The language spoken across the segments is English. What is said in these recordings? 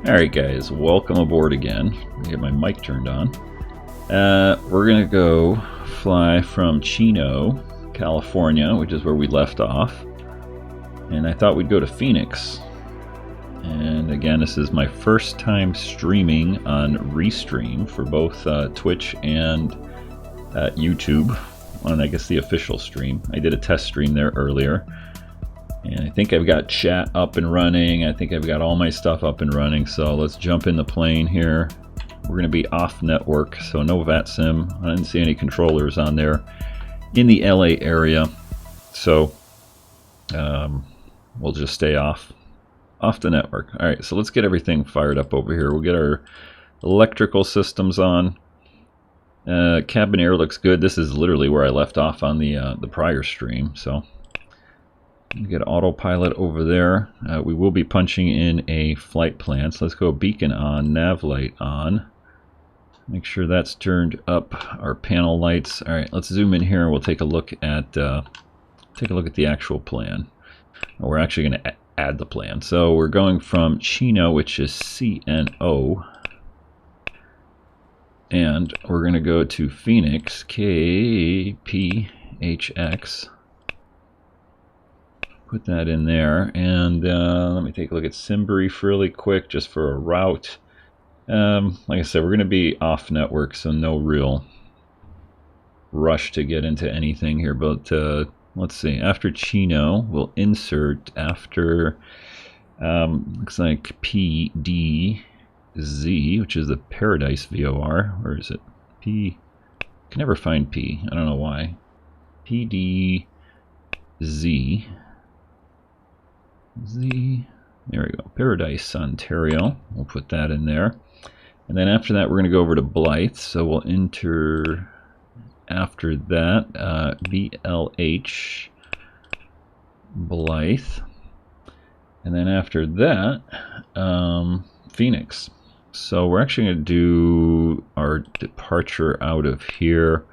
Alright guys, welcome aboard again. Let me get my mic turned on. We're gonna go fly from Chino, California, which is where we left off. And I thought we'd go to Phoenix. And again, this is my first time streaming on Restream for both Twitch and YouTube, on I guess the official stream. I did a test stream there earlier. And I think I've got chat up and running. I think I've got all my stuff up and running. So let's jump in the plane here. We're going to be off network, so no VATSIM. I didn't see any controllers on there in the LA area. So we'll just stay off the network. All right, so let's get everything fired up over here. We'll get our electrical systems on. Cabin air looks good. This is literally where I left off on the prior stream. So get autopilot over there. We will be punching in a flight plan. So let's go beacon on, nav light on. Make sure that's turned up. Our panel lights. All right, let's zoom in here. We'll take a look at the actual plan. We're actually going to add the plan. So we're going from Chino, which is CNO, and we're going to go to Phoenix, KPHX. Put that in there, and let me take a look at Simbury really quick, just for a route. Like I said, we're going to be off network, so no real rush to get into anything here. But let's see. After Chino, we'll insert after looks like PDZ, which is the Paradise VOR. Where is it? P. I can never find P. I don't know why. PDZ. There we go, Paradise, Ontario. We'll put that in there. And then after that, we're going to go over to Blythe. So we'll enter after that BLH Blythe. And then after that, Phoenix. So we're actually going to do our departure out of here.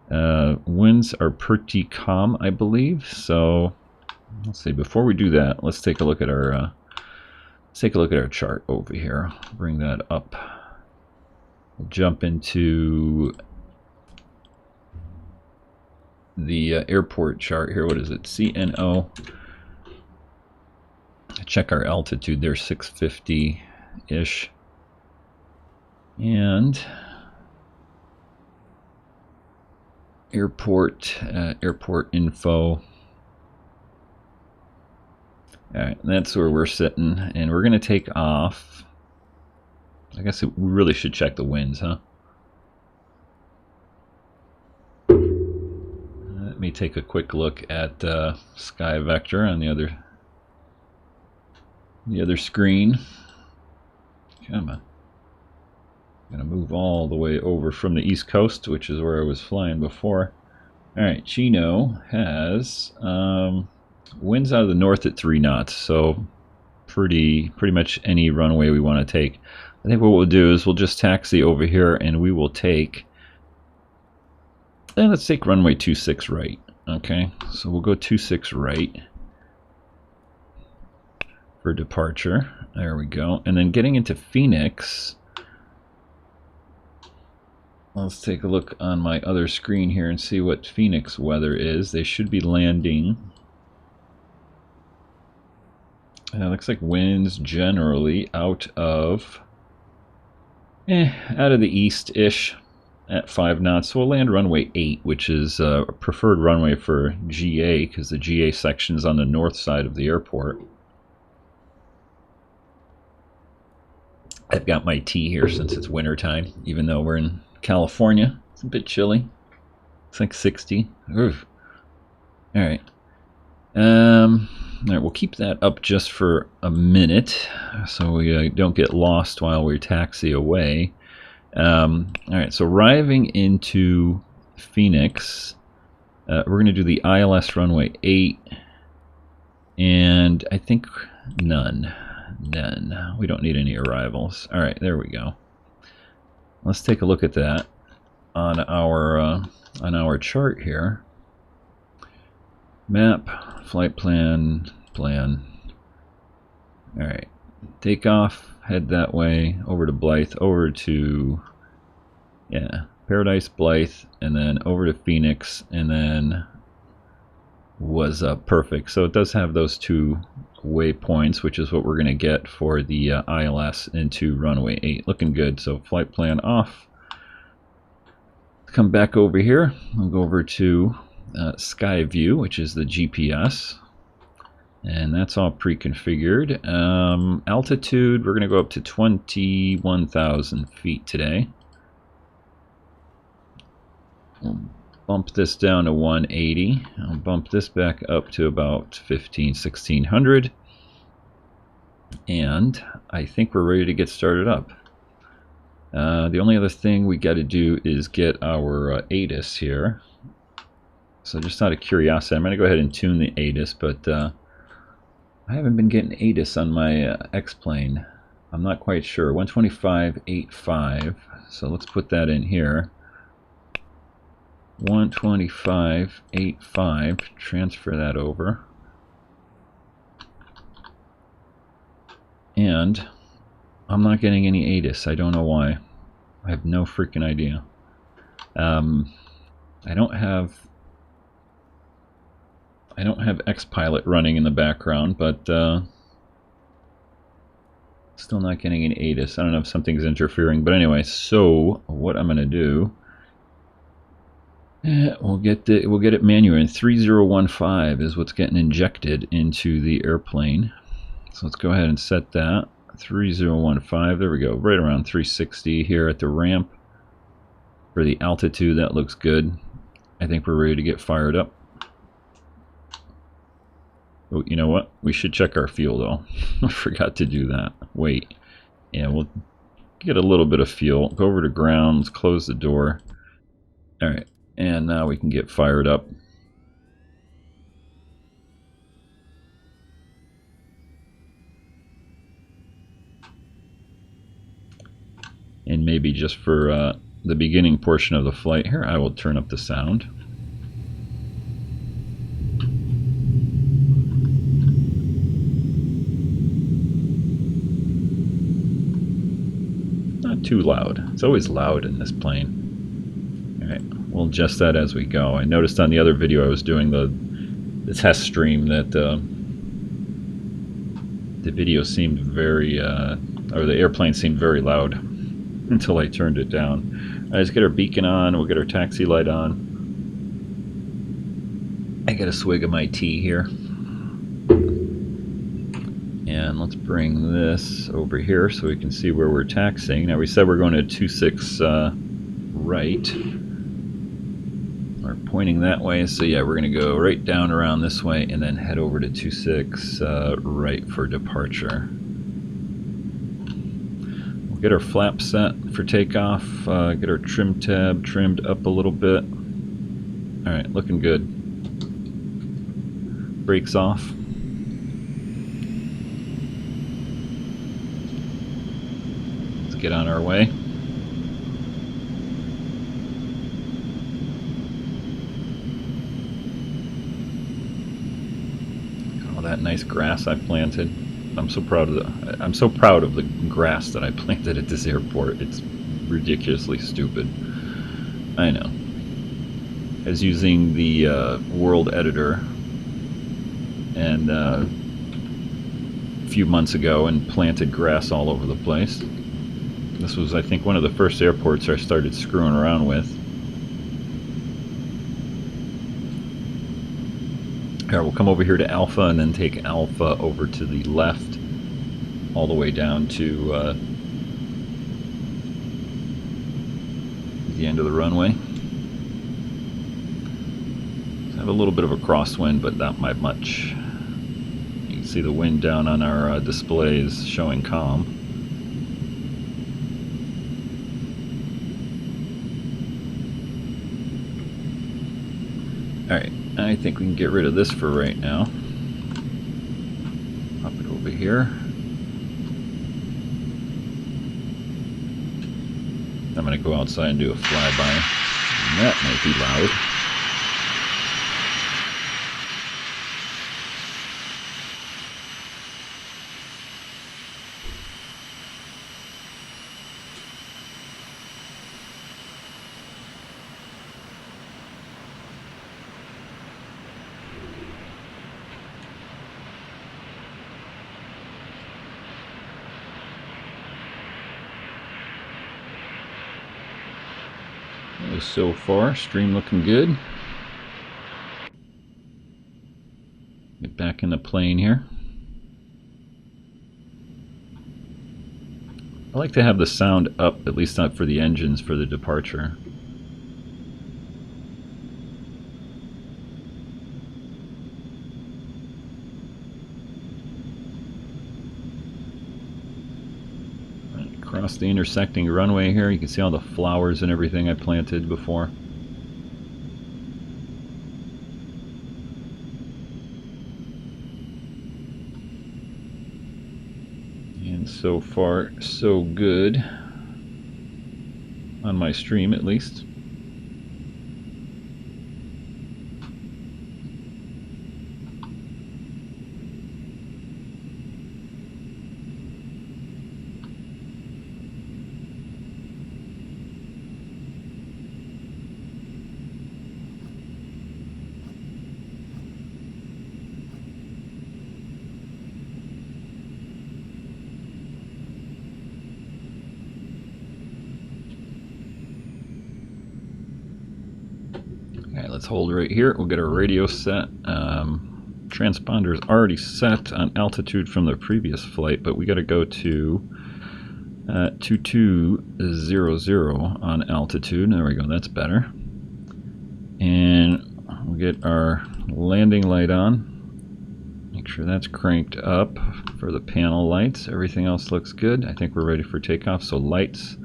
Winds are pretty calm, I believe. So let's see. Before we do that, let's take a look at our chart over here. Bring that up. We'll jump into the airport chart here. What is it? CNO. Check our altitude there, 650-ish. And airport info. Alright, that's where we're sitting, and we're going to take off. I guess we really should check the winds, huh? Let me take a quick look at Sky Vector on the other screen. Come on. I'm going to move all the way over from the East Coast, which is where I was flying before. Alright, Chino has winds out of the north at 3 knots, so pretty much any runway we want to take. I think what we'll do is we'll just taxi over here, and we will take, let's take runway 26 right. Okay, so we'll go 26 right for departure. There we go. And then getting into Phoenix, let's take a look on my other screen here and see what Phoenix weather is. They should be landing. Looks like winds generally out of the east-ish at 5 knots. So we'll land runway 8, which is a preferred runway for GA, because the GA section is on the north side of the airport. I've got my tea here since it's winter time, even though we're in California. It's a bit chilly. It's like 60. Oof. All right. All right, we'll keep that up just for a minute so we don't get lost while we taxi away. All right, so arriving into Phoenix, we're going to do the ILS runway 8, and I think none. We don't need any arrivals. All right, there we go. Let's take a look at that on our chart here. Map, flight plan. All right, takeoff head that way, over to Blythe, over to, yeah, Paradise, Blythe, and then over to Phoenix, and then was perfect. So it does have those 2 waypoints, which is what we're going to get for the ILS into runway 8. Looking good. So flight plan off. Come back over here. I'll go over to Sky View, which is the GPS. And that's all pre-configured. Altitude, we're going to go up to 21,000 feet today. We'll bump this down to 180. I'll bump this back up to about 1600. And I think we're ready to get started up. The only other thing we got to do is get our ATIS here. So just out of curiosity, I'm going to go ahead and tune the ATIS, but I haven't been getting ATIS on my X-plane. I'm not quite sure. 125.85. So let's put that in here. 125.85. Transfer that over. And I'm not getting any ATIS. I don't know why. I have no freaking idea. I don't have XPilot running in the background, but still not getting an ATIS. I don't know if something's interfering, but anyway. So what I'm going to do, we'll get it manually. And 3015 is what's getting injected into the airplane. So let's go ahead and set that. 3015. There we go. Right around 360 here at the ramp. For the altitude, that looks good. I think we're ready to get fired up. Oh, you know what? We should check our fuel though. I forgot to do that. Wait. Yeah, we'll get a little bit of fuel. Go over to ground. Let's close the door. Alright. And now we can get fired up. And maybe just for the beginning portion of the flight here, I will turn up the sound. Too loud. It's always loud in this plane. Alright, we'll adjust that as we go. I noticed on the other video I was doing the test stream that the video seemed very, or the airplane seemed very loud until I turned it down. Alright, let's get our beacon on. We'll get our taxi light on. I get a swig of my tea here. And let's bring this over here so we can see where we're taxiing. Now we said we're going to 26 right. We're pointing that way, so yeah, we're going to go right down around this way and then head over to 26 right for departure. We'll get our flaps set for takeoff, get our trim tab trimmed up a little bit. Alright, looking good. Brakes off. Get on our way. All that nice grass I planted. I'm so proud of the grass that I planted at this airport. It's ridiculously stupid. I know. I was using the World Editor and a few months ago and planted grass all over the place. This was, I think, one of the first airports I started screwing around with. Alright, we'll come over here to Alpha and then take Alpha over to the left all the way down to the end of the runway. So I have a little bit of a crosswind, but not by much. You can see the wind down on our displays showing calm. Alright, I think we can get rid of this for right now. Pop it over here. I'm going to go outside and do a flyby. And that might be loud. So far, stream looking good. Get back in the plane here. I like to have the sound up, at least not for the engines, for the departure. Across the intersecting runway here, you can see all the flowers and everything I planted before. And so far, so good on my stream, at least. Alright, let's hold right here. We'll get our radio set. Transponder is already set on altitude from the previous flight, but we got to go to 2200 on altitude. There we go, that's better. And we'll get our landing light on. Make sure that's cranked up for the panel lights. Everything else looks good. I think we're ready for takeoff. So lights,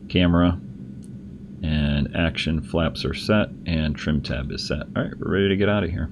camera, and action flaps are set, and trim tab is set. Alright, we're ready to get out of here.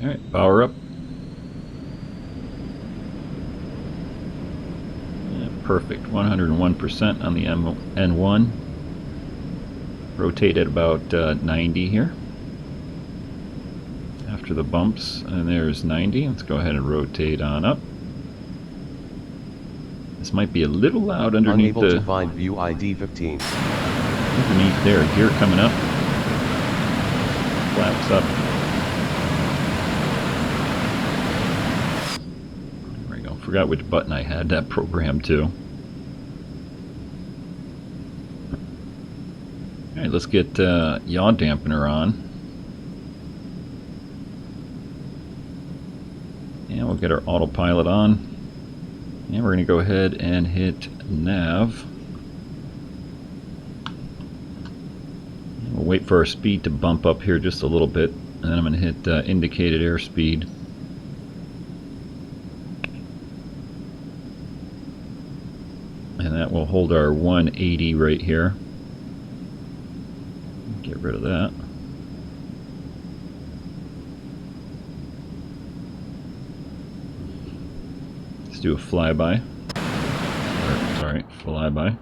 Alright, power up. Yeah, perfect, 101% on the N1. Rotate at about 90 here. After the bumps, and there's 90. Let's go ahead and rotate on up. This might be a little loud underneath Unable to find view ID 15. Underneath there, gear coming up. Flaps up. Forgot which button I had that programmed to. Alright, let's get yaw dampener on. And we'll get our autopilot on. And we're going to go ahead and hit nav. And we'll wait for our speed to bump up here just a little bit. And then I'm going to hit indicated airspeed. And that will hold our 180 right here. Get rid of that. Let's do a flyby. Sorry, flyby.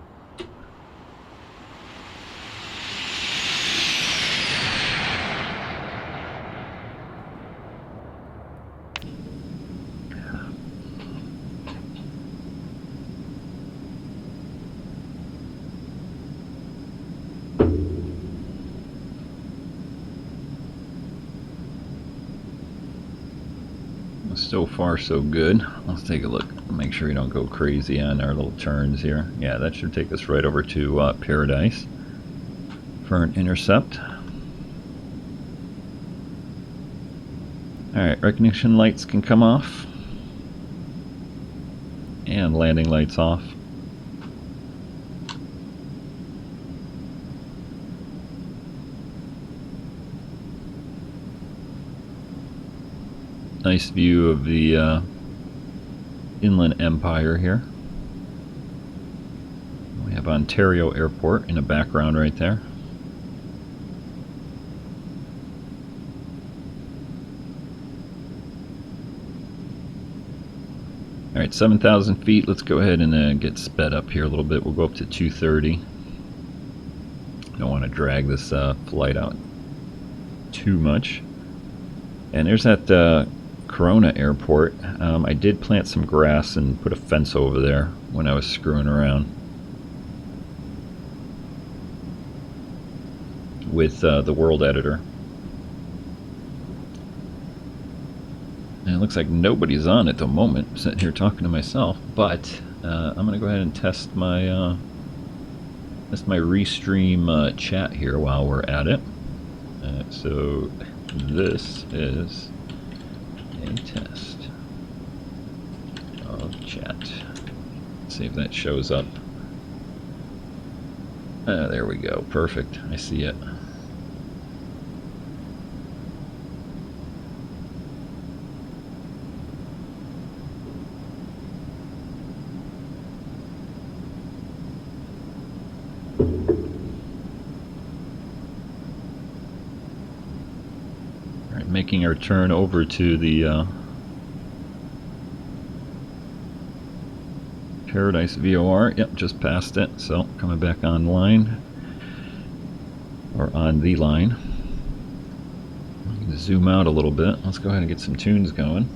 So far so good. Let's take a look, make sure you don't go crazy on our little turns here. Yeah, that should take us right over to Paradise for an intercept. Alright, recognition lights can come off and landing lights off. Nice view of the Inland Empire here. We have Ontario Airport in the background right there. Alright, 7,000 feet. Let's go ahead and get sped up here a little bit. We'll go up to 230. Don't want to drag this flight out too much. And there's that Corona airport. I did plant some grass and put a fence over there when I was screwing around with the world editor. And it looks like nobody's on at the moment. I'm sitting here talking to myself, but I'm gonna go ahead and test my restream chat here while we're at it. So this is a test of chat. Let's see if that shows up. There we go. Perfect. I see it. Making our turn over to the Paradise VOR. Yep, just passed it. So coming back online, or on the line. Zoom out a little bit. Let's go ahead and get some tunes going.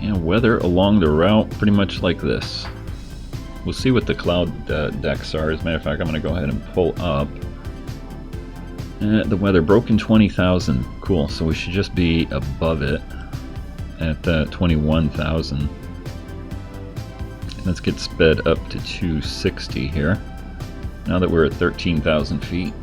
And weather along the route pretty much like this. We'll see what the cloud decks are. As a matter of fact, I'm going to go ahead and pull up. The weather broken 20,000. Cool. So we should just be above it at 21,000. Let's get sped up to 260 here. Now that we're at 13,000 feet.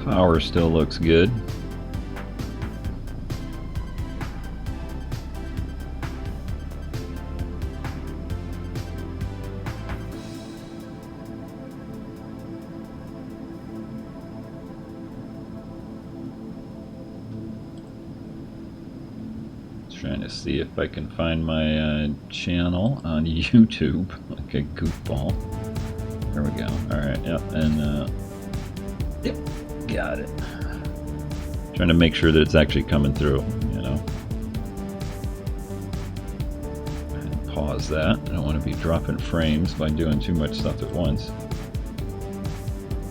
'Power still looks good. Trying to see if I can find my channel on YouTube, like a goofball. There we go. Alright, yep, and yep, got it. Trying to make sure that it's actually coming through, you know. And pause that. I don't want to be dropping frames by doing too much stuff at once.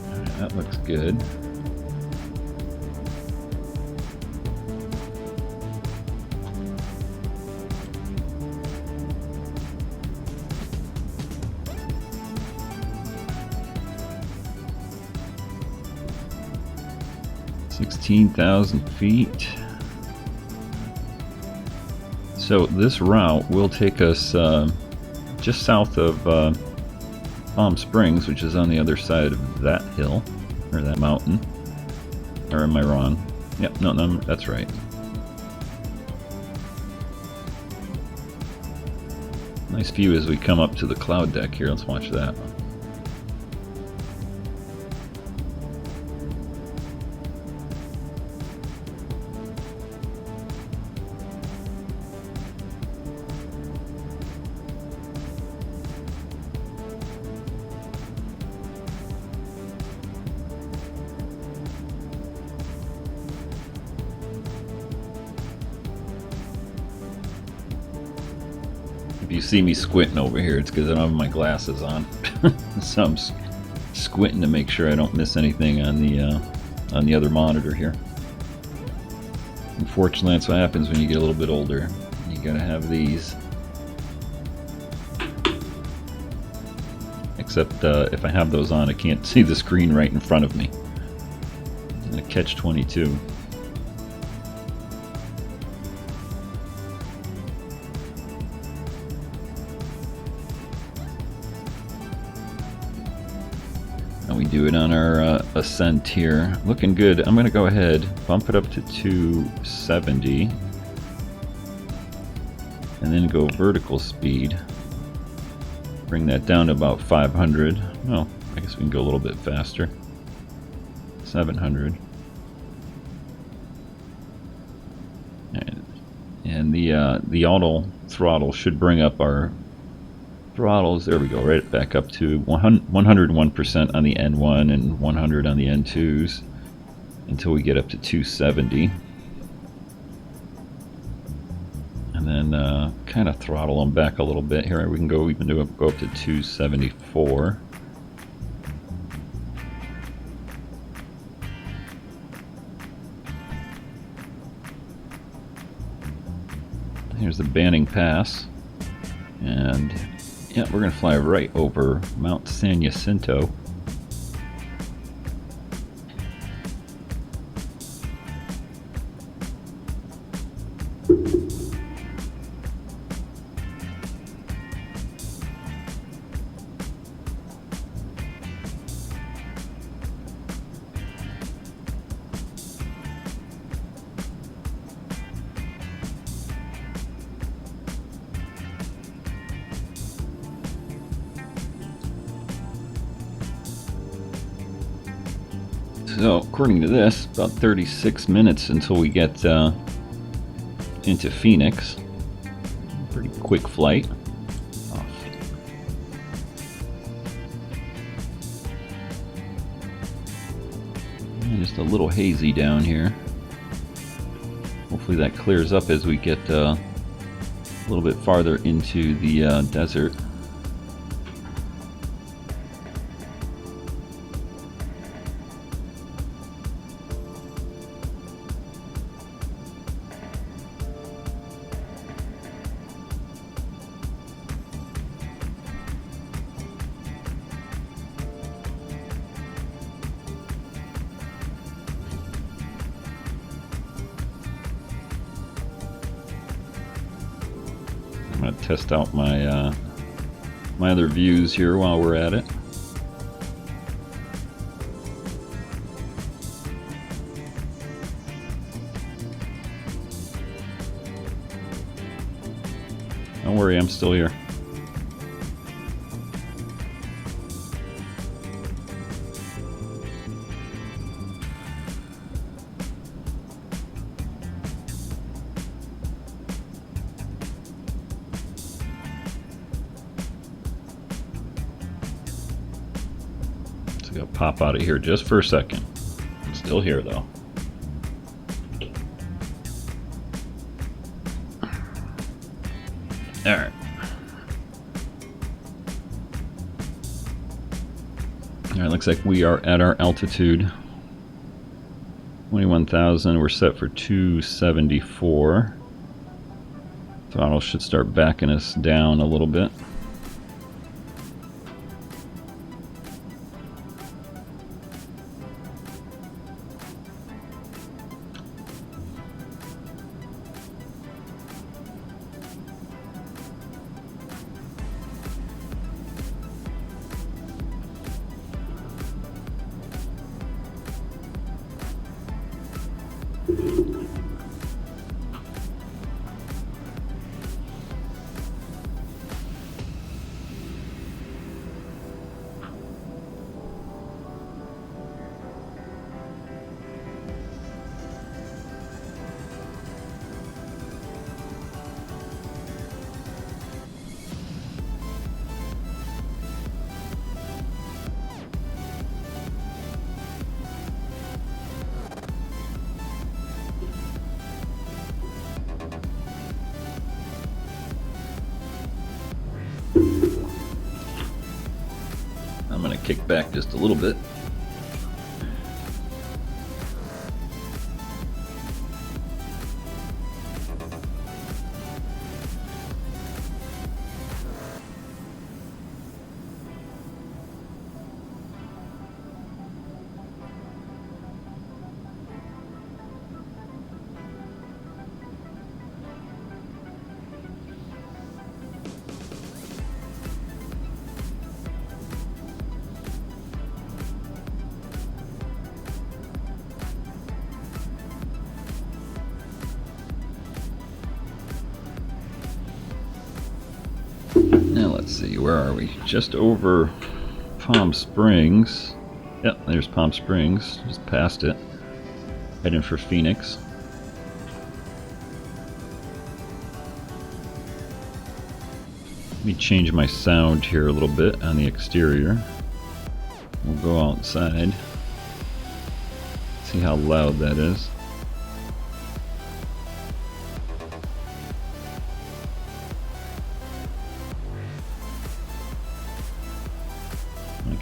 Alright, that looks good. $16,000 feet. So this route will take us just south of Palm Springs, which is on the other side of that hill, or that mountain. Or am I wrong? Yep, no, that's right. Nice view as we come up to the cloud deck here. Let's watch that. you see me squinting over here, it's because I don't have my glasses on. So I'm squinting to make sure I don't miss anything on the other monitor here. Unfortunately, that's what happens when you get a little bit older. You gotta have these. Except if I have those on, I can't see the screen right in front of me. And a catch-22. And we do it on our ascent here. Looking good. I'm going to go ahead, bump it up to 270. And then go vertical speed. Bring that down to about 500. Well, I guess we can go a little bit faster. 700. And the auto throttle should bring up our throttles. There we go, right back up to 101% on the N1 and 100 on the N2s until we get up to 270. And then kind of throttle them back a little bit here. We can go up to 274. Here's the Banning Pass, and yeah, we're gonna fly right over Mount San Jacinto. So, according to this, about 36 minutes until we get into Phoenix. Pretty quick flight. And just a little hazy down here. Hopefully that clears up as we get a little bit farther into the desert. I'm going to test out my my other views here while we're at it. Don't worry, I'm still here. So I'll pop out of here just for a second. I'm still here though. Alright. Alright, looks like we are at our altitude. 21,000. We're set for 274. Throttle should start backing us down a little bit. kick back just a little bit. Now let's see, where are we? Just over Palm Springs. Yep, there's Palm Springs, just past it. Heading for Phoenix. Let me change my sound here a little bit on the exterior. We'll go outside. See how loud that is.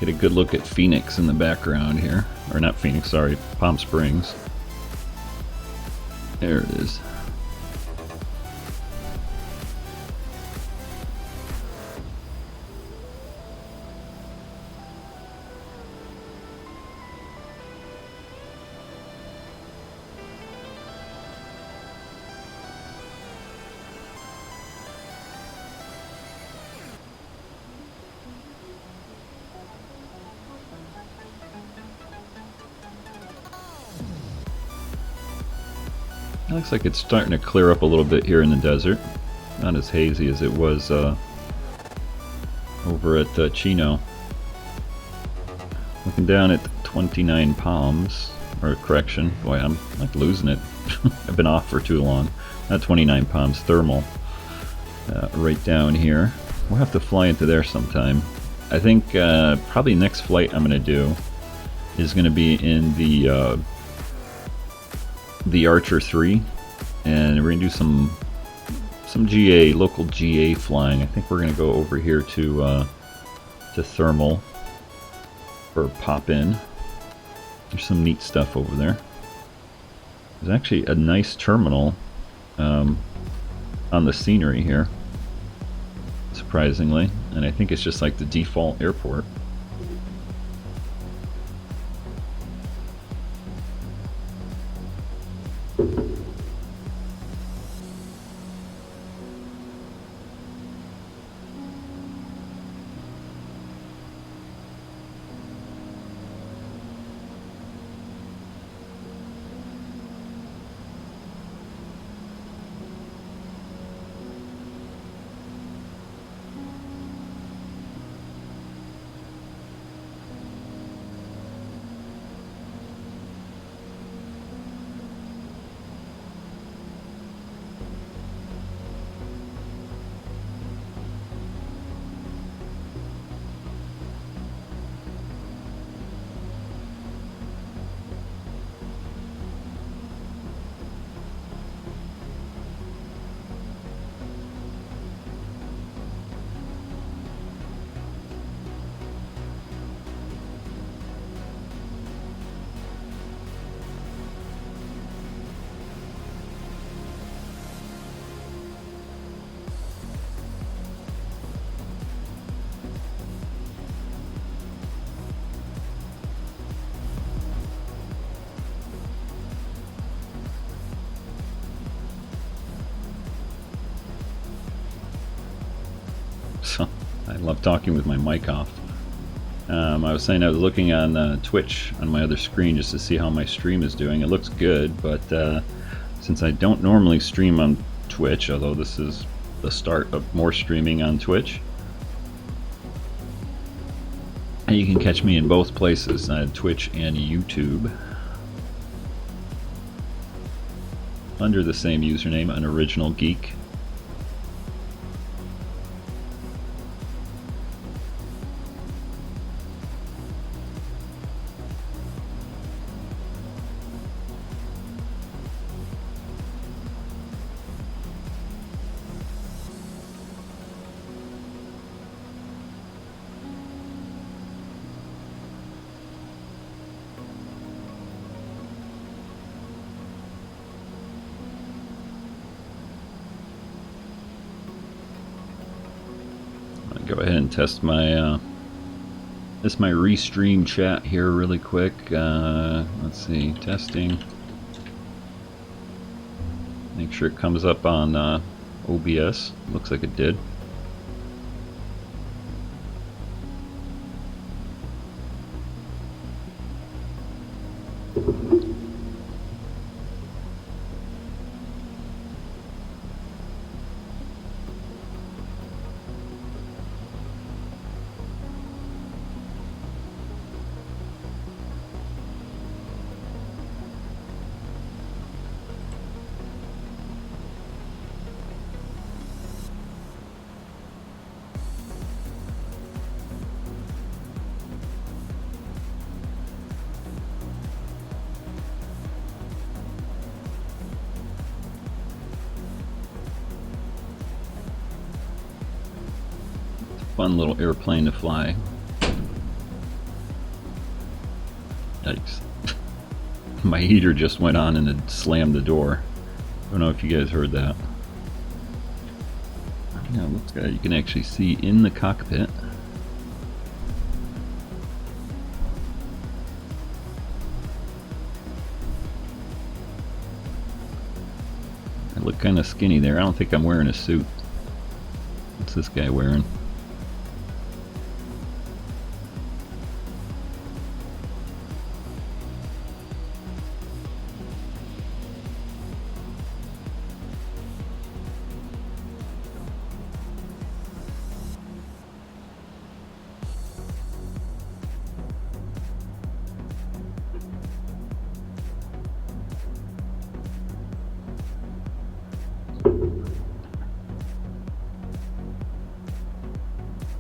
Get a good look at Phoenix in the background here. Or not Phoenix, sorry, Palm Springs. There it is. It looks like it's starting to clear up a little bit here in the desert. Not as hazy as it was over at Chino. Looking down at 29 palms, or correction, boy, I'm like losing it. I've been off for too long. Not 29 palms, thermal. Right down here. We'll have to fly into there sometime. I think probably next flight I'm going to do is going to be in the Archer 3, and we're going to do some GA, local GA flying. I think we're going to go over here to Thermal for pop-in. There's some neat stuff over there. There's actually a nice terminal on the scenery here, surprisingly, and I think it's just like the default airport. So I love talking with my mic off. I was saying I was looking on Twitch on my other screen just to see how my stream is doing. It looks good, but since I don't normally stream on Twitch, although this is the start of more streaming on Twitch, and you can catch me in both places, Twitch and YouTube, under the same username, An Original Geek. go ahead and test my my restream chat here really quick. Let's see, testing. Make sure it comes up on OBS. Looks like it did. Fun little airplane to fly. Yikes. My heater just went on and it slammed the door. I don't know if you guys heard that. Yeah, it looks like you can actually see in the cockpit. I look kind of skinny there. I don't think I'm wearing a suit. What's this guy wearing?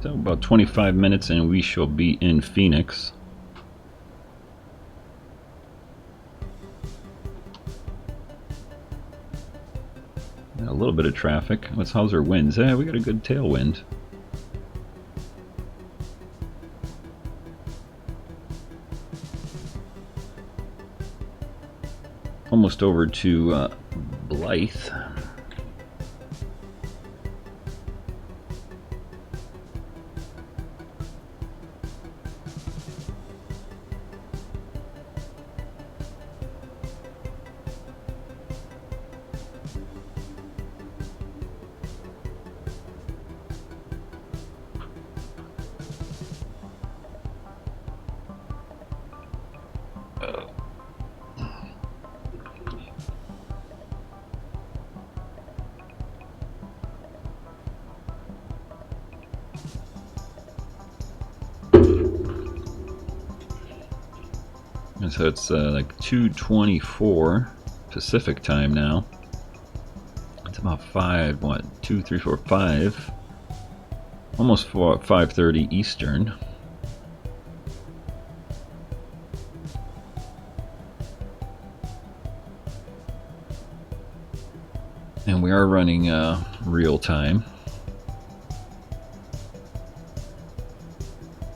So about 25 minutes and we shall be in Phoenix. A little bit of traffic. How's our winds? Yeah, we got a good tailwind. Almost over to Blythe. So it's like 2:24 Pacific time now. It's about 5, what, 2, 3, 4, 5, almost 5:30 Eastern. And we are running real time.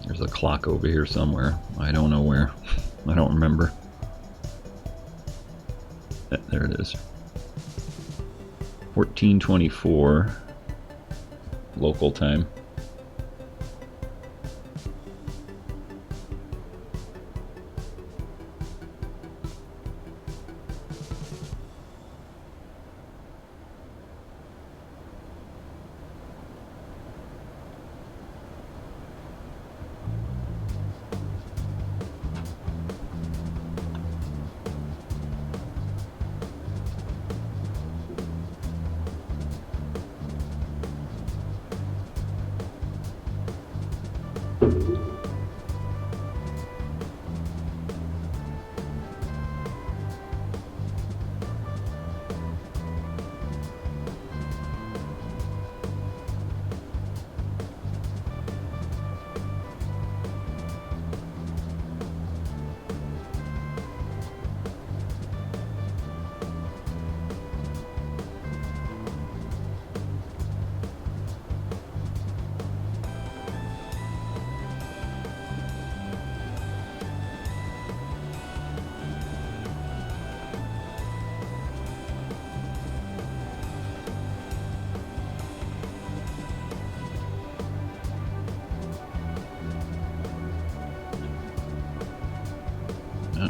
There's a clock over here somewhere. I don't know where. I don't remember. There it is. 14:24 local time.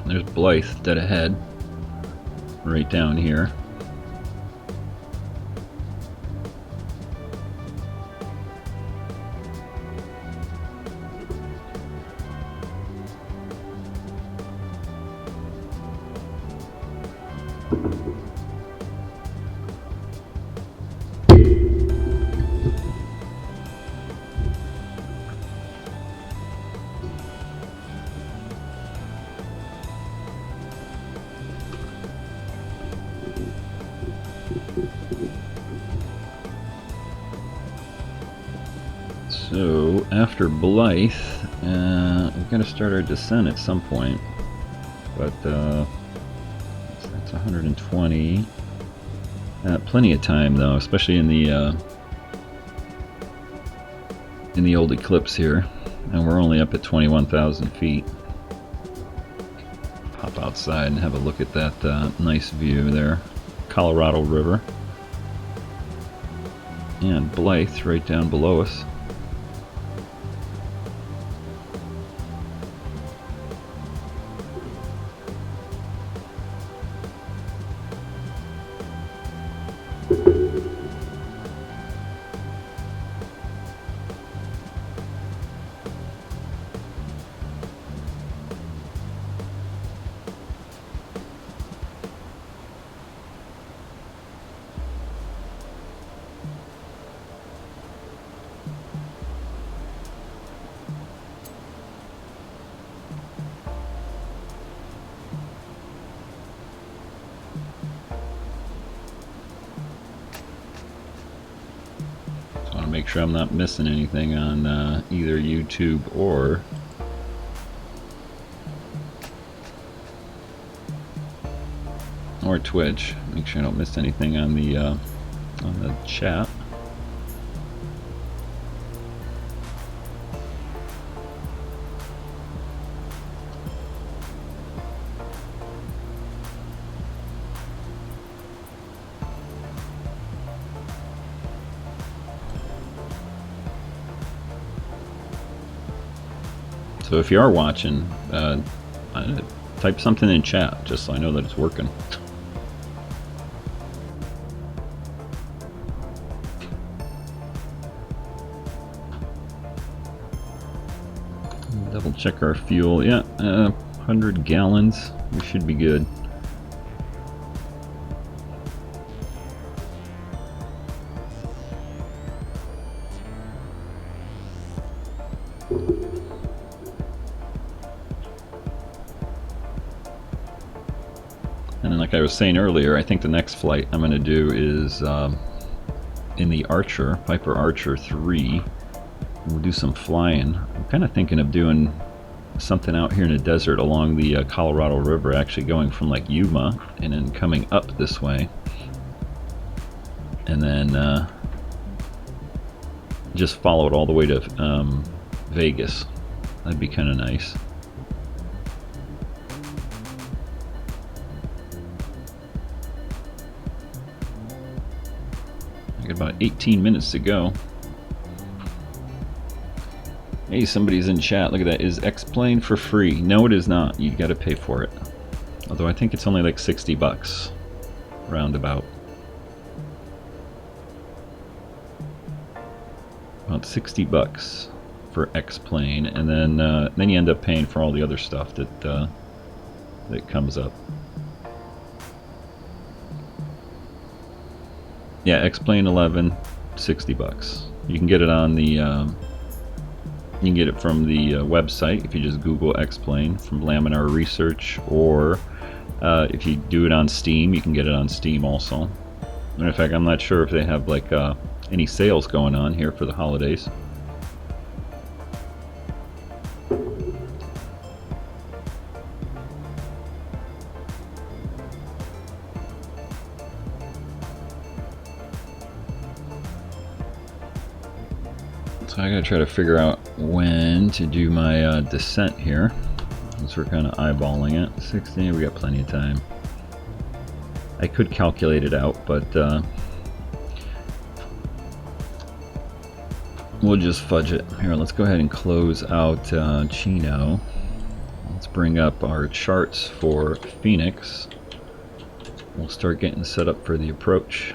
There's Blythe dead ahead, right down here. So after Blythe, we've got to start our descent at some point, but that's 120. Plenty of time though, especially in the old Eclipse here, and we're only up at 21,000 feet. Pop outside and have a look at that nice view there, Colorado River, and Blythe right down below us. Make sure I'm not missing anything on either YouTube or Twitch. Make sure I don't miss anything on the chat. So if you are watching, type something in chat just so I know that it's working. Double check our fuel. Yeah, 100 gallons. We should be good. And like I was saying earlier, I think the next flight I'm going to do is in the Archer, Piper Archer 3. We'll do some flying. I'm kind of thinking of doing something out here in the desert along the Colorado River, actually going from like Yuma and then coming up this way. And then just follow it all the way to Vegas. That'd be kind of nice. I got about 18 minutes to go. Hey, somebody's in chat. Look at that. Is Xplane for free? No, it is not. You got to pay for it. Although I think it's only like 60 bucks, roundabout. About 60 bucks for Xplane, and then you end up paying for all the other stuff that that comes up. Yeah, Xplane 11, 60 bucks. You can get it on the you can get it from the website if you just Google Xplane from Laminar Research, or if you do it on Steam, you can get it on Steam also. And in fact, I'm not sure if they have like any sales going on here for the holidays. So I gotta try to figure out when to do my descent here, since we're kind of eyeballing it. 16, we got plenty of time. I could calculate it out, but we'll just fudge it. Here, let's go ahead and close out Chino. Let's bring up our charts for Phoenix. We'll start getting set up for the approach.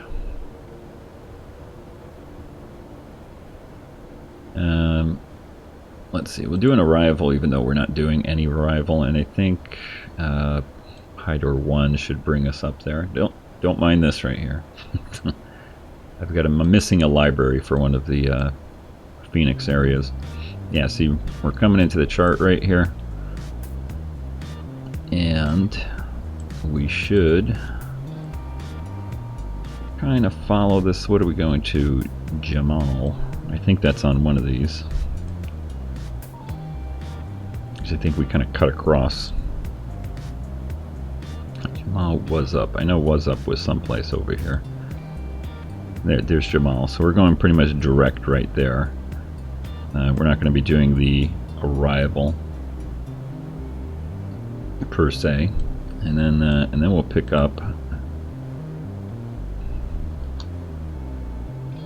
Let's see, we'll do an arrival even though we're not doing any arrival, and I think Hydor 1 should bring us up there. Don't mind this right here. I'm missing a library for one of the Phoenix areas. Yeah, see, we're coming into the chart right here, and we should kind of follow this. What are we going to? Jamal. I think that's on one of these. I think we kind of cut across. Jamal was up. I know was up was someplace over here. There's Jamal. So we're going pretty much direct right there. We're not going to be doing the arrival per se, and then we'll pick up.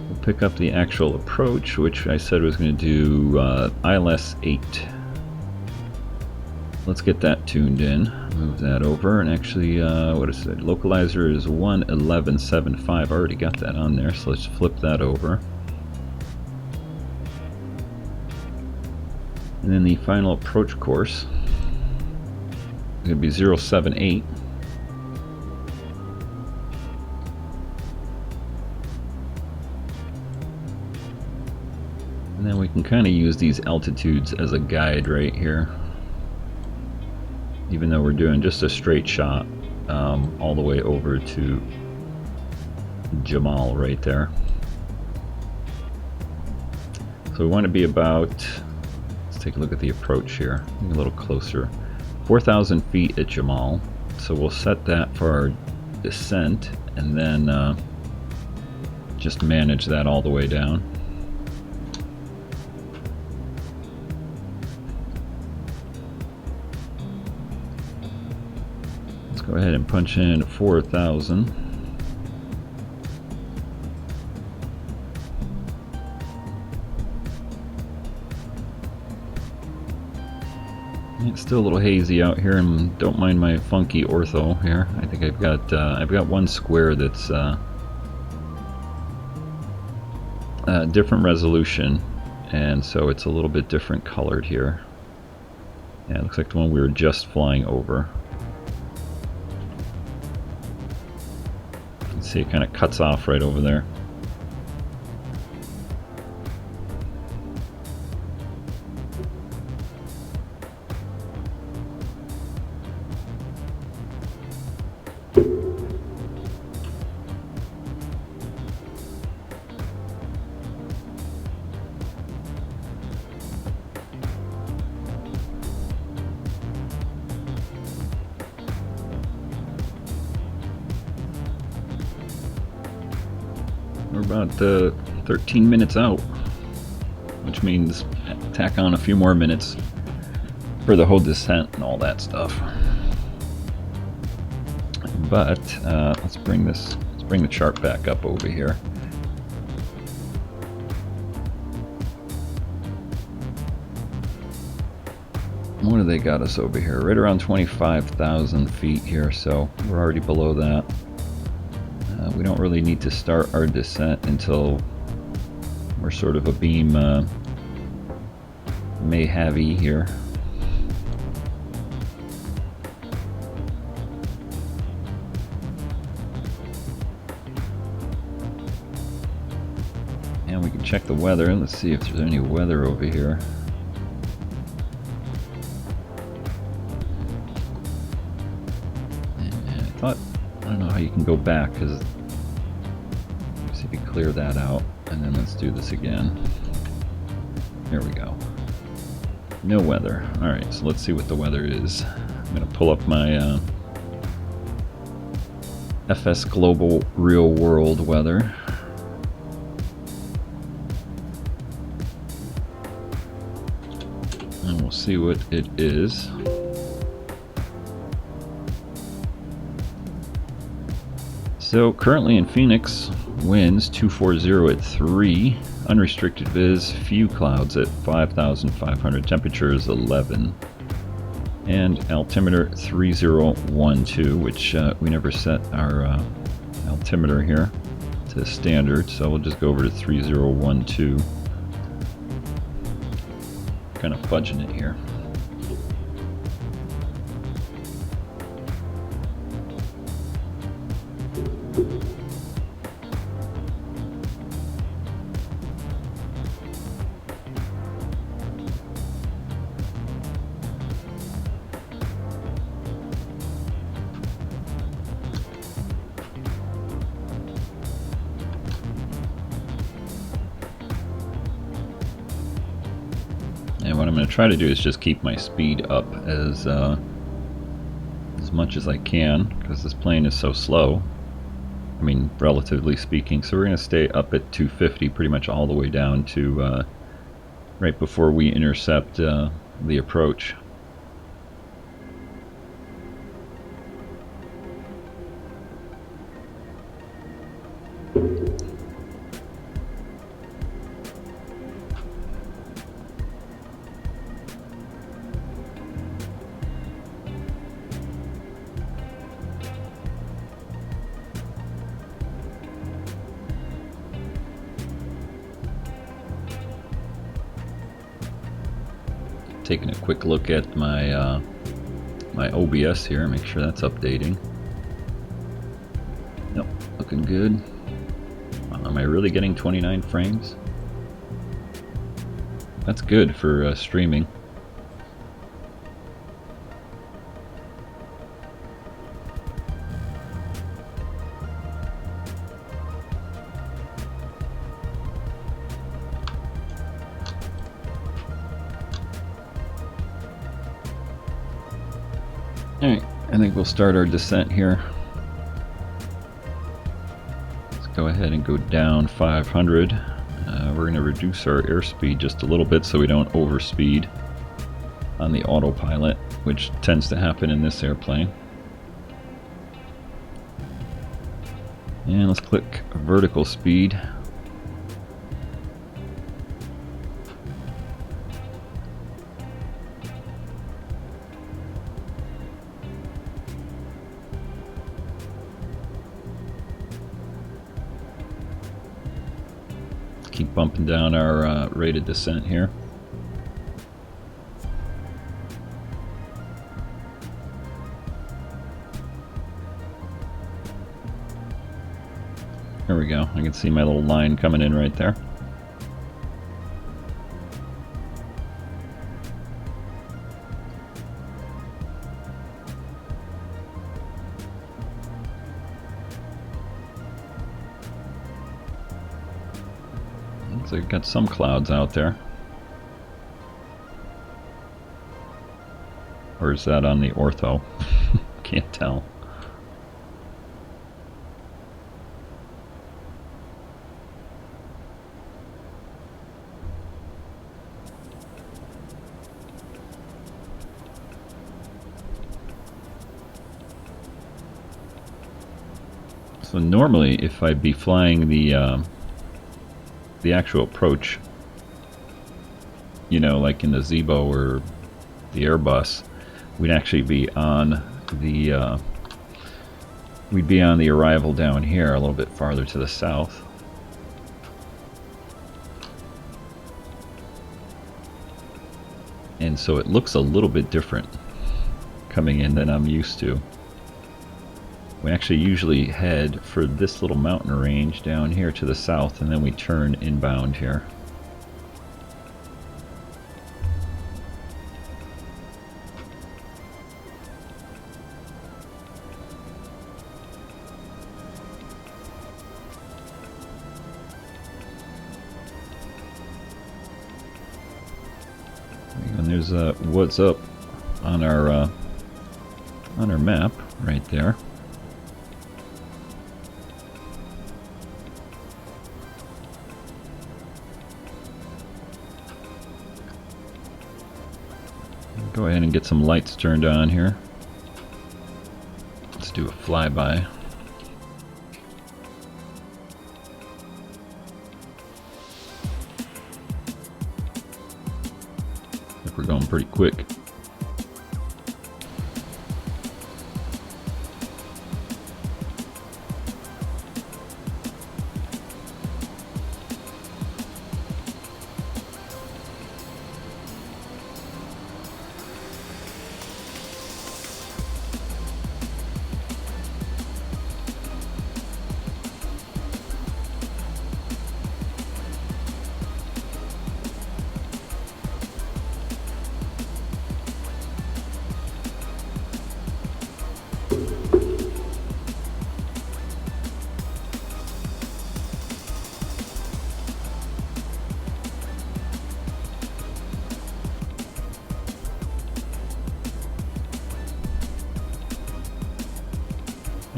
We'll pick up the actual approach, which I said was going to do ILS 8. Let's get that tuned in. Move that over, and actually, what is it? Localizer is 11175. I already got that on there, so let's flip that over. And then the final approach course is going to be 078. And then we can kind of use these altitudes as a guide right here. Even though we're doing just a straight shot all the way over to Jamal right there. So we want to be about, let's take a look at the approach here, a little closer. 4,000 feet at Jamal. So we'll set that for our descent, and then just manage that all the way down. Go ahead and punch in 4,000. It's still a little hazy out here, and don't mind my funky ortho here. I think I've got one square that's different resolution, and so it's a little bit different colored here. Yeah, it looks like the one we were just flying over. See, it kind of cuts off right over there. We're about 13 minutes out, which means tack on a few more minutes for the whole descent and all that stuff. But let's bring the chart back up over here. What do they got us over here? Right around 25,000 feet here, so we're already below that. We don't really need to start our descent until we're sort of a beam may-have-y here. And we can check the weather. Let's see if there's any weather over here. I don't know how you can go back, because see if you clear that out, and then let's do this again. There we go. No weather. Alright, so let's see what the weather is. I'm going to pull up my FS Global Real World weather. And we'll see what it is. So currently in Phoenix, winds 240 at 3, unrestricted viz, few clouds at 5,500, temperature is 11. and altimeter 3012, which we never set our altimeter here to standard, so we'll just go over to 3012. Kind of fudging it here. And what I'm going to try to do is just keep my speed up as much as I can, because this plane is so slow. I mean, relatively speaking. So we're going to stay up at 250 pretty much all the way down to right before we intercept the approach. Taking a quick look at my my OBS here, make sure that's updating. Yep, looking good. Am I really getting 29 frames? That's good for streaming. Alright, I think we'll start our descent here. Let's go ahead and go down 500. We're going to reduce our airspeed just a little bit so we don't overspeed on the autopilot, which tends to happen in this airplane. And let's click vertical speed. Keep bumping down our rated descent here. There we go. I can see my little line coming in right there. So we've got some clouds out there. Or is that on the ortho? Can't tell. So normally if I'd be flying the actual approach, you know, like in the Zibo or the Airbus, we'd actually be on the arrival down here a little bit farther to the south. And so it looks a little bit different coming in than I'm used to. We actually usually head for this little mountain range down here to the south, and then we turn inbound here. And there's what's up on our map right there. Go ahead and get some lights turned on here. Let's do a flyby. I think we're going pretty quick.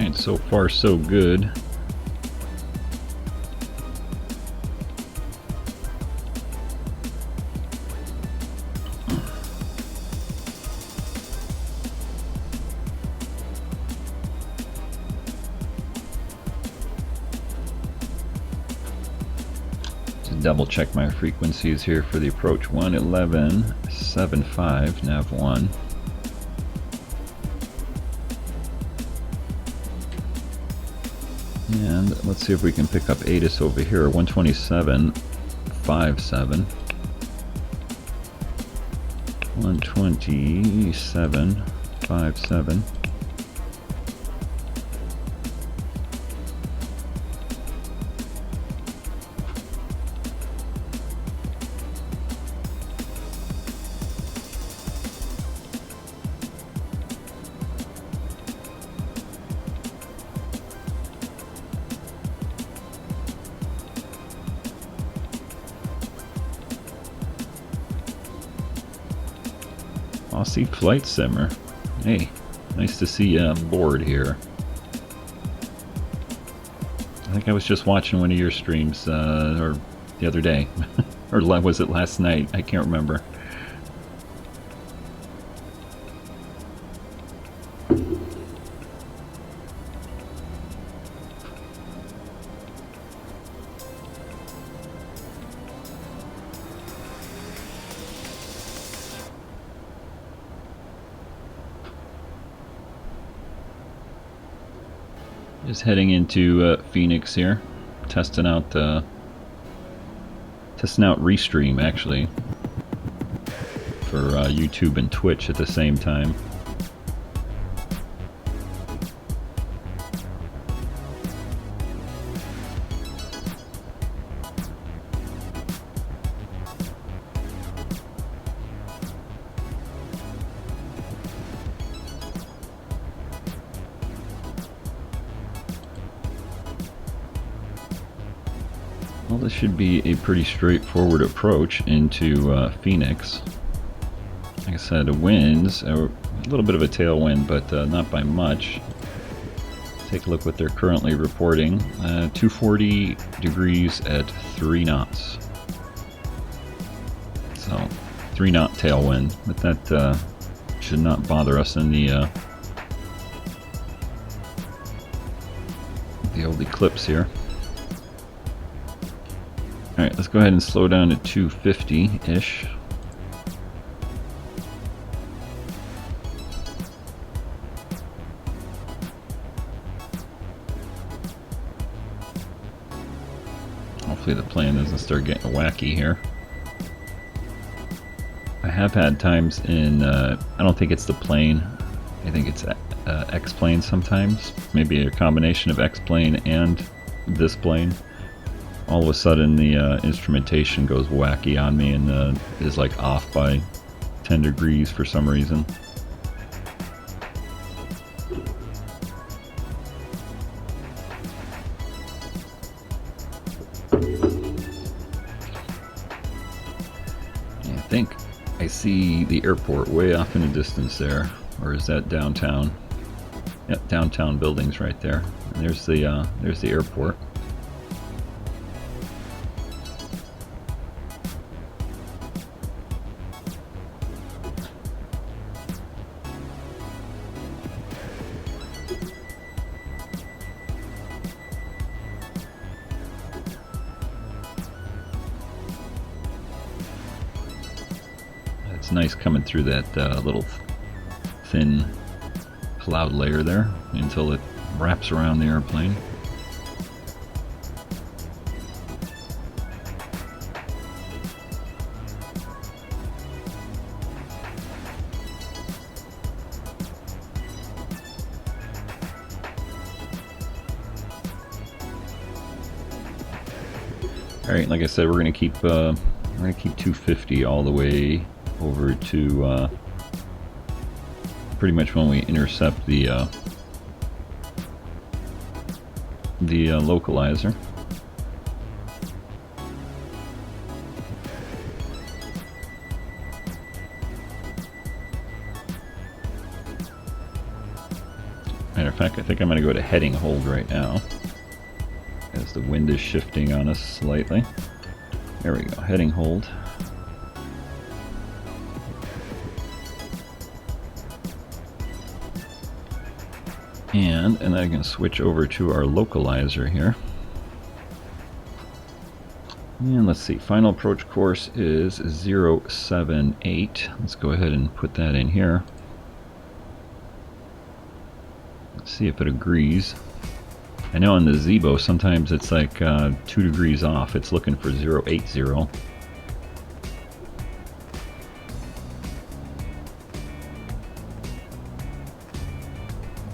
And so far so good. Double check my frequencies here for the approach. 111.75 nav 1. And let's see if we can pick up ATIS over here. 127.57. 127.57. Aussie Flight Simmer. Hey, nice to see you on board here. I think I was just watching one of your streams, or the other day. Or was it last night? I can't remember. Just heading into Phoenix here, testing out Restream actually for YouTube and Twitch at the same time. Well, this should be a pretty straightforward approach into Phoenix. Like I said, winds, a little bit of a tailwind, but not by much. Take a look what they're currently reporting. 240 degrees at 3 knots. So, 3 knot tailwind, but that should not bother us in the old Eclipse here. Alright, let's go ahead and slow down to 250-ish. Hopefully the plane doesn't start getting wacky here. I have had times in, I don't think it's the plane, I think it's X-plane sometimes. Maybe a combination of X-plane and this plane. All of a sudden the instrumentation goes wacky on me and is like off by 10 degrees for some reason. I think I see the airport way off in the distance there, or is that downtown? Yep, downtown buildings right there. And there's the airport. It's nice coming through that little thin cloud layer there until it wraps around the airplane. All right, like I said, we're gonna keep 250 all the way over to pretty much when we intercept the localizer. Matter of fact, I think I'm going to go to heading hold right now, as the wind is shifting on us slightly. There we go, heading hold. And then I can switch over to our localizer here. And let's see, final approach course is 078. Let's go ahead and put that in here. Let's see if it agrees. I know on the Zibo sometimes it's like 2 degrees off. It's looking for 080.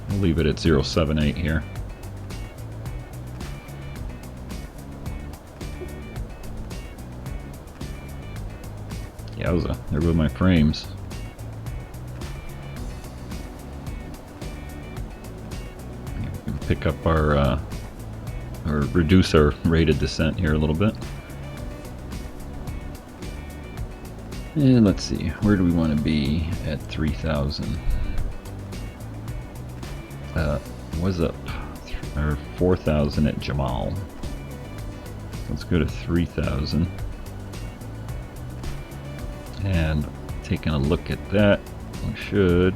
We'll leave it at 078 here. Yowza, there go my frames. We can pick up our, or reduce our rate of descent here a little bit. And let's see, where do we want to be at 3,000? Was up, or 4,000 at Jamal. Let's go to 3,000. And taking a look at that, we should,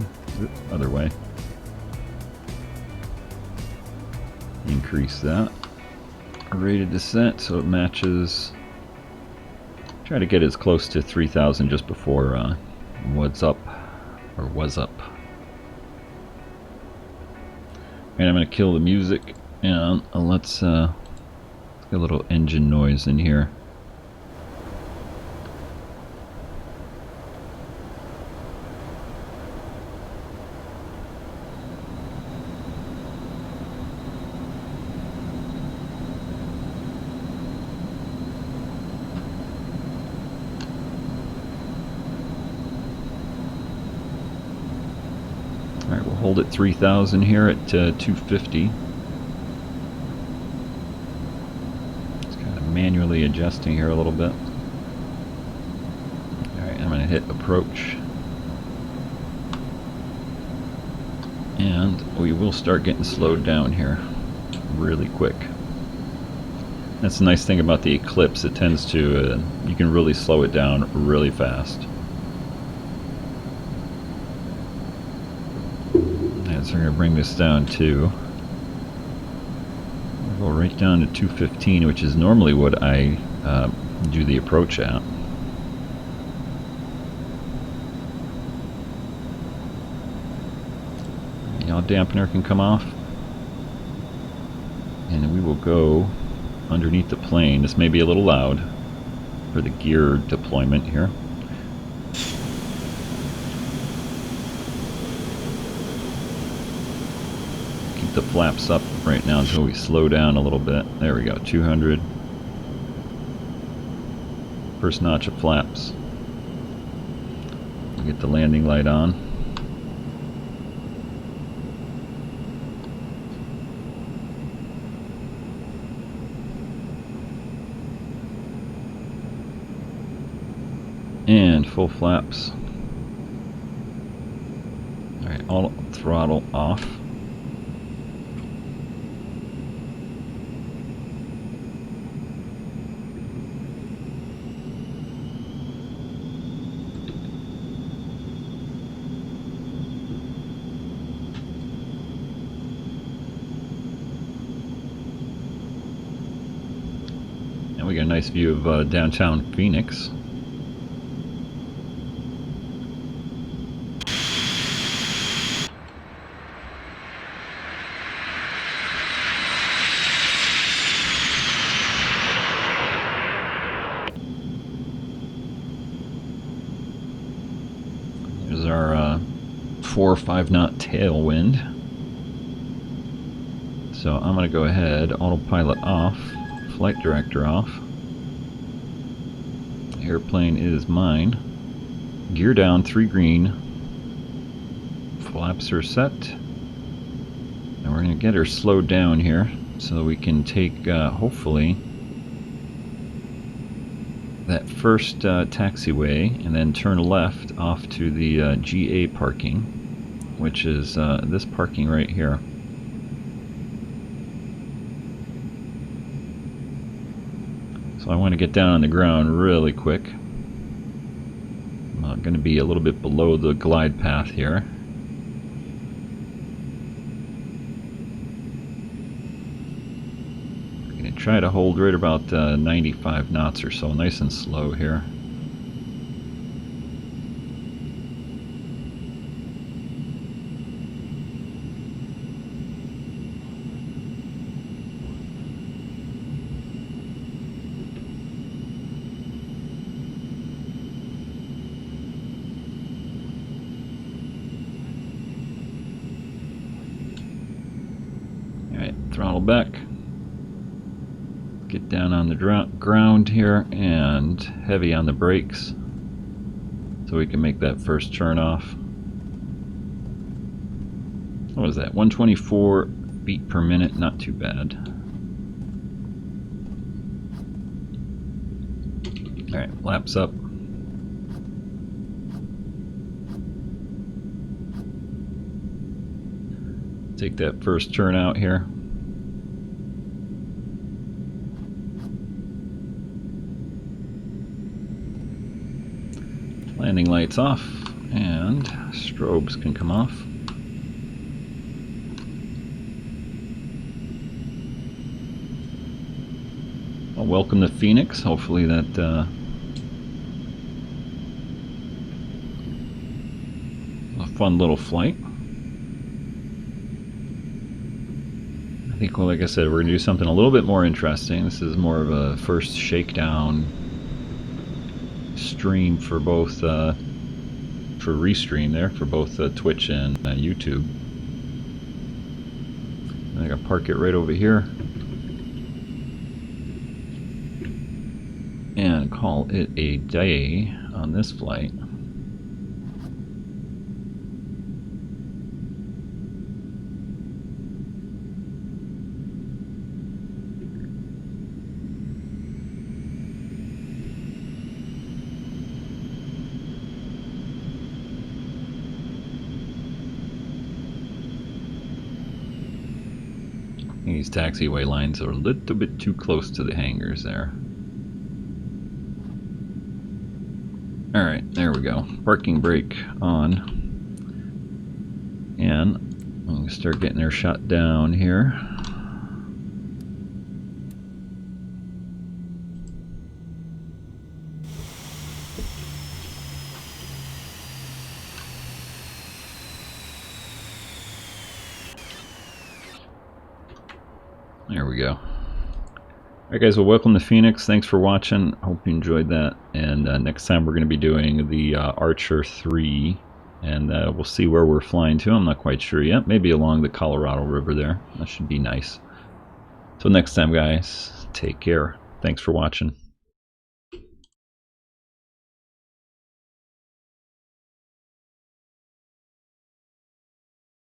other way, increase that rate of descent so it matches. Try to get as close to 3,000 just before what's up, or was up. And I'm going to kill the music, and let's get a little engine noise in here. Alright, we'll hold at 3,000 here at 250. Just kind of manually adjusting here a little bit. Alright, I'm going to hit approach. And we will start getting slowed down here really quick. That's the nice thing about the Eclipse. It tends to, you can really slow it down really fast. So we're going to bring this down to, we'll go right down to 215, which is normally what I do the approach at. The yaw dampener can come off. And we will go underneath the plane. This may be a little loud for the gear deployment here. The flaps up right now until we slow down a little bit. There we go, 200. First notch of flaps. Get the landing light on. And full flaps. Alright, all throttle off. And we got a nice view of downtown Phoenix. There's our 4 or 5 knot tailwind. So I'm going to go ahead, autopilot off, flight director off. Airplane is mine. Gear down, 3 green. Flaps are set. And we're going to get her slowed down here so we can take, hopefully, that first taxiway and then turn left off to the GA parking, which is this parking right here. So I want to get down on the ground really quick. I'm going to be a little bit below the glide path here. I'm going to try to hold right about 95 knots or so, nice and slow here. Throttle back, get down on the ground here, and heavy on the brakes so we can make that first turn off. What was that? 124 feet per minute, not too bad. Alright, laps up. Take that first turn out here. Landing lights off, and strobes can come off. Well, welcome to Phoenix. Hopefully that a fun little flight. I think, well, like I said, we're going to do something a little bit more interesting. This is more of a first shakedown stream for both, for restream there, for both Twitch and YouTube. I gotta park it right over here and call it a day on this flight. These taxiway lines are a little bit too close to the hangars there. Alright, there we go. Parking brake on. And I'm going to start getting her shot down here. There we go. Alright guys, well, welcome to Phoenix. Thanks for watching. Hope you enjoyed that. And next time we're going to be doing the Archer 3. And we'll see where we're flying to. I'm not quite sure yet. Maybe along the Colorado River there. That should be nice. So next time guys, take care. Thanks for watching.